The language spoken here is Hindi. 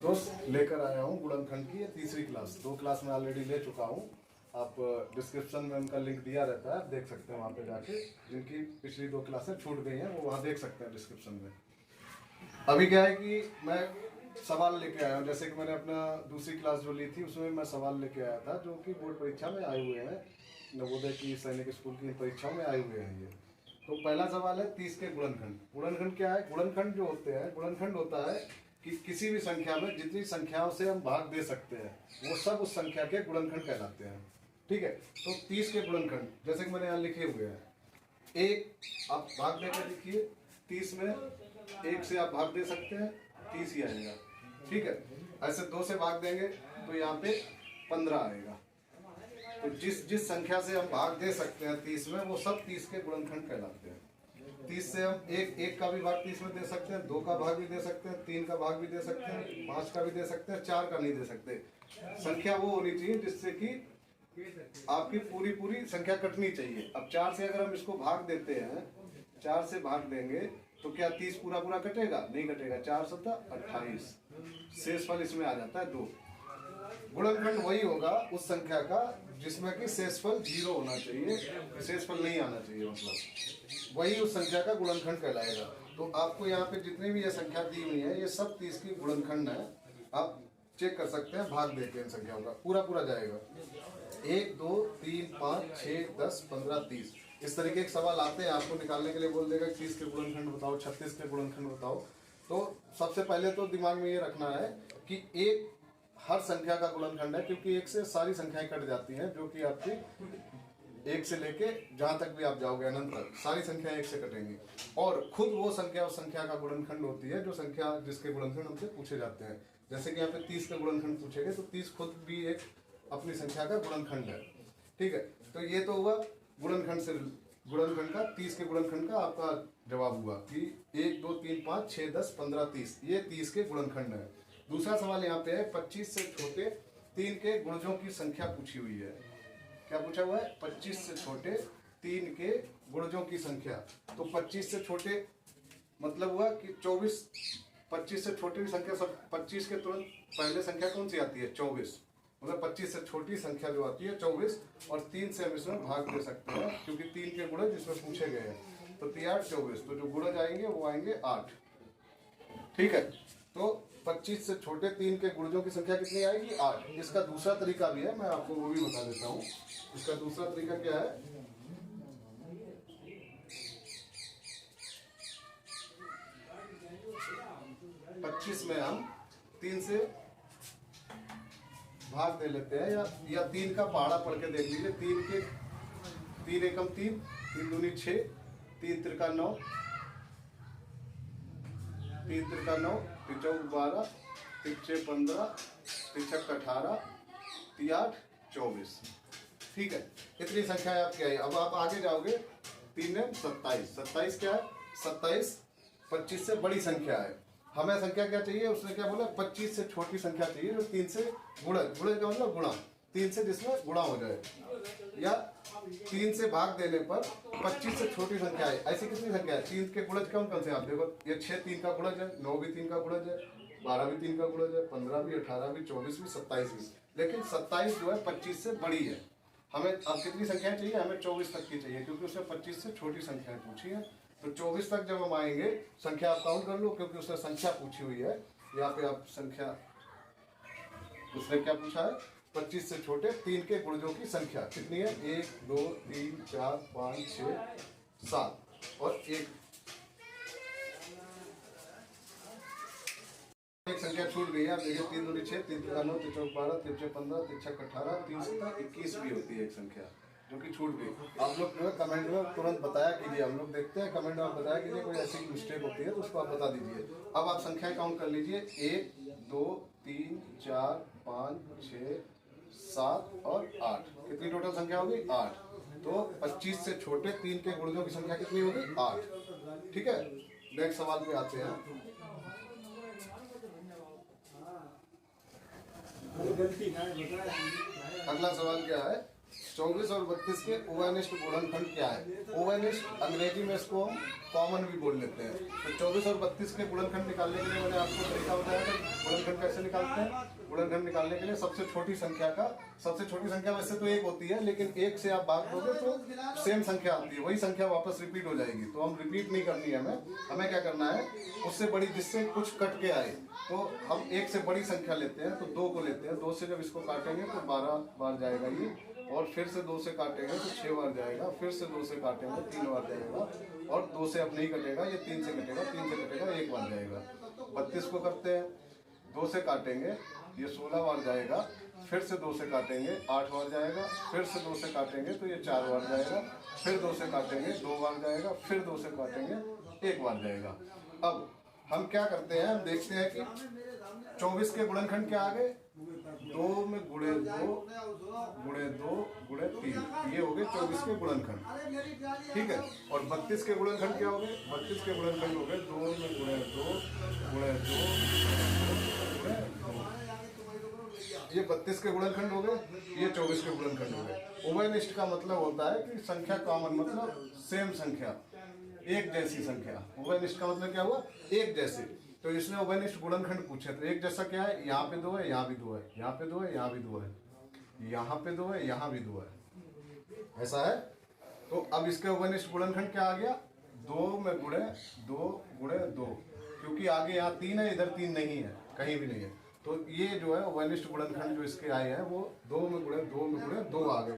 दोस्त लेकर आया हूँ गुणनखंड की तीसरी क्लास। 2 क्लास में ऑलरेडी ले चुका हूँ। आप डिस्क्रिप्शन में उनका लिंक दिया रहता है, आप देख सकते हैं वहाँ पे जाके। जिनकी पिछली 2 क्लासें छूट गई हैं वो वहाँ देख सकते हैं डिस्क्रिप्शन में। अभी क्या है कि मैं सवाल लेके आया हूँ। जैसे कि मैंने अपना दूसरी क्लास जो ली थी उसमें मैं सवाल लेके आया था जो कि बोर्ड परीक्षा में आए हुए हैं, नवोदय की सैनिक स्कूल की परीक्षाओं में आए हुए हैं ये। तो पहला सवाल है 30 के गुणनखंड। गुणनखंड क्या है? गुणनखंड जो होते हैं, गुणनखंड होता है कि किसी भी संख्या में जितनी संख्याओं से हम भाग दे सकते हैं वो सब उस संख्या के गुणनखंड कहलाते हैं। ठीक है, तो 30 के गुणनखंड जैसे कि मैंने यहाँ लिखे हुए हैं। एक आप भाग देकर लिखिए, 30 में 1 से आप भाग दे सकते हैं, 30 ही आएगा। ठीक है, ऐसे 2 से भाग देंगे तो यहाँ पे 15 आएगा। तो जिस संख्या से हम भाग दे सकते हैं 30 में, वो सब 30 के गुणनखंड कहलाते हैं। 30 से हम एक का भी भाग 30 में दे सकते हैं, 2 का भाग भी दे सकते हैं, 3 का भाग भी दे सकते हैं, 5 का भी दे सकते हैं, 4 का नहीं दे सकते। संख्या वो होनी चाहिए जिससे कि आपकी पूरी संख्या कटनी चाहिए। अब 4 से अगर हम इसको भाग देते हैं, 4 से भाग देंगे तो क्या 30 पूरा कटेगा? नहीं कटेगा। 4 सत्ता 28, शेष फल इसमें आ जाता है 2। गुणनखंड वही होगा उस संख्या का जिसमें कि शेषफल 0 होना चाहिए, शेषफल नहीं आना चाहिए, मतलब वही उस संख्या का गुणनखंड कहलाएगा। तो आपको यहाँ पे जितनी भी ये संख्या दी हुई है ये सब 30 की गुणनखंड है। आप चेक कर सकते हैं भाग देके इन संख्याओं का पूरा जाएगा। 1 2 3 5 6 10 15 30 इस तरीके के सवाल आते हैं। आपको निकालने के लिए बोल देगा 30 के गुणनखंड बताओ, 36 के गुणनखंड बताओ। तो सबसे पहले तो दिमाग में ये रखना है कि एक हर संख्या का गुणनखंड है, क्योंकि 1 से सारी संख्याएं कट जाती हैं, जो कि आपकी 1 से लेके जहां तक भी आप जाओगे अनंत तक सारी संख्याएं 1 से कटेंगी। और खुद वो संख्या उस संख्या का गुणनखंड होती है जो संख्या जिसके गुणनखंड हमसे पूछे जाते हैं। जैसे कि यहाँ पे 30 का गुणनखंड पूछेंगे तो 30 खुद भी एक अपनी संख्या का गुणनखंड है। ठीक है, तो ये तो हुआ गुणनखंड से, गुणनखंड का 30 के गुणनखंड का आपका जवाब हुआ कि 1 2 3 5 6 10 15 30 ये 30 के गुणनखंड है। दूसरा सवाल यहाँ पे है 25 से छोटे 3 के गुणजों की संख्या पूछी हुई है। क्या पूछा हुआ है? 25 से छोटे 3 के गुणजों की संख्या। तो 25 से छोटे मतलब हुआ कि 24। 25 से छोटी संख्या सब 25 के तुरंत पहले संख्या कौन सी आती है? 24। मतलब 25 से छोटी संख्या जो आती है 24, और 3 से हम इसमें भाग दे सकते हैं क्योंकि 3 के गुणज इसमें पूछे गए हैं। तो 3 8 24, तो जो गुणज आएंगे वो आएंगे 8। ठीक है, तो 25 से छोटे 3 के गुणजों की संख्या कितनी आएगी? 8। इसका दूसरा तरीका भी है, मैं आपको वो भी बता देता हूँ। इसका दूसरा तरीका क्या है? पच्चीस में हम 3 से भाग दे लेते हैं, या 3 का पहाड़ा पढ़ के देख लीजिए। 3 एकम 3, 3 दूनी 6, 3 त्रिका 9, 3 त्रिका 9, 3 चौक 12, 3 6 15, 3 छक 18, 3 8 24। ठीक है, इतनी संख्या आपकी आई। अब आप आगे जाओगे 3 में 27। 27 क्या है? 27 25 से बड़ी संख्या है। हमें संख्या क्या चाहिए? उसने क्या बोला? 25 से छोटी संख्या चाहिए जो 3 से गुणा का मतलब गुणा, 3 से जिसमें गुणा हो जाए, या 3 से भाग देने पर 25 से छोटी संख्या है। ऐसी कितनी संख्या है? 3 के गुणज कौन कौन से? आप देखो, ये 6 3 का गुणज है, 9 भी 3 का गुणज है, 12 भी 3 का गुणज है, 15 भी, 18 भी, 24 भी, 27 भी। लेकिन 27 जो है 25 से बड़ी है। हमें अब कितनी संख्या चाहिए? हमें 24 तक की चाहिए, क्योंकि उसने 25 से छोटी संख्याएं पूछी है। तो 24 तक जब हम आएंगे, संख्या आप काउंट कर लो, क्योंकि उसने संख्या पूछी हुई है। यहाँ पे आप संख्या, उसने क्या पूछा है? 25 से छोटे 3 के गुणजों की संख्या कितनी है? 1 2 3 4 5 6 7 और एक संख्या छूट गई है। आप देखिए 3 दूनी 6, 3 त्रिका 9, 3 चौक 12, 3 6 15, 3 छक 18, 3 7 21 भी होती है एक संख्या जो कि छूट गई। आप लोग जो है कमेंट में तुरंत बताया कीजिए, हम लोग देखते हैं कमेंट में, आप बताया कीजिए कोई ऐसी मिस्टेक होती है तो उसको आप बता दीजिए। अब आप संख्या काउंट कर लीजिए, 1 2 3 4 5 6 7 और 8। कितनी टोटल संख्या होगी? 8। तो 25 से छोटे 3 के गुणजों की संख्या कितनी होगी? 8। ठीक है, नेक्स्ट सवाल पे आते हैं। अगला सवाल क्या है? 24 और 32 के ओवनिष्ट गुणनखंड क्या है? ओवनिष्ट अंग्रेजी में इसको हम कॉमन भी बोल लेते हैं। तो 24 और 32 के गुणनखंड निकालने के लिए मैंने आपको तरीका बताया था। गुणनखंड कैसे निकालते हैं? गुणनखंड निकालने के लिए सबसे छोटी संख्या वैसे तो एक होती है, लेकिन एक से आप भाग दोगे तो सेम संख्या आती है, वही संख्या वापस रिपीट हो जाएगी। तो हम रिपीट नहीं करनी है हमें क्या करना है, उससे बड़ी जिससे कुछ कट के आए। तो हम एक से बड़ी संख्या लेते हैं, तो 2 को लेते हैं। 2 से जब इसको काटेंगे तो 12 बार जाएगा ये, और फिर से 2 से काटेंगे तो 6 बार जाएगा, फिर से 2 से काटेंगे 3 बार जाएगा, और 2 से अब नहीं कटेगा, ये 3 से कटेगा, 3 से कटेगा 1 बार जाएगा। 32 को करते हैं, 2 से काटेंगे, ये 16 बार जाएगा, फिर से 2 से काटेंगे 8 बार जाएगा, फिर से 2 से काटेंगे तो ये 4 बार जाएगा, फिर 2 से काटेंगे 2 बार जाएगा, फिर 2 से काटेंगे 1 बार जाएगा। अब हम क्या करते हैं, हम देखते हैं कि 24 के गुणनखंड क्या आ गए, 2 में गुणे 2 गुणे 2 गुणे 3, ये हो गए 24 के गुणनखंड। ठीक है, और 32 के गुणनखंड क्या हो गए? 32 के गुणनखंड हो गए 2 में गुणे 2 गुणे 2 गुणे 2, ये 32 के गुणनखंड हो गए, ये 24 के गुणनखंड हो गए। उभयनिष्ठ का मतलब होता है कि संख्या कॉमन, मतलब सेम संख्या, एक जैसी संख्या। उभयनिष्ठ का मतलब क्या हुआ? एक जैसे। तो इसने उभयनिष्ठ गुणनखंड पूछे, तो एक जैसा क्या है, यहाँ पे 2 है, यहाँ भी 2 है, यहाँ पे 2 है, यहाँ भी 2 है, यहाँ पे 2 है, यहाँ भी 2 है, ऐसा है। तो अब इसके उभयनिष्ठ गुणनखंड क्या आ गया? 2 में गुणे 2 गुणे 2, क्योंकि आगे यहाँ 3 है, इधर 3 नहीं है, कहीं भी नहीं है। तो ये जो है उभयनिष्ठ गुणनखंड जो इसके आए हैं वो 2 में गुणे 2 आ गए।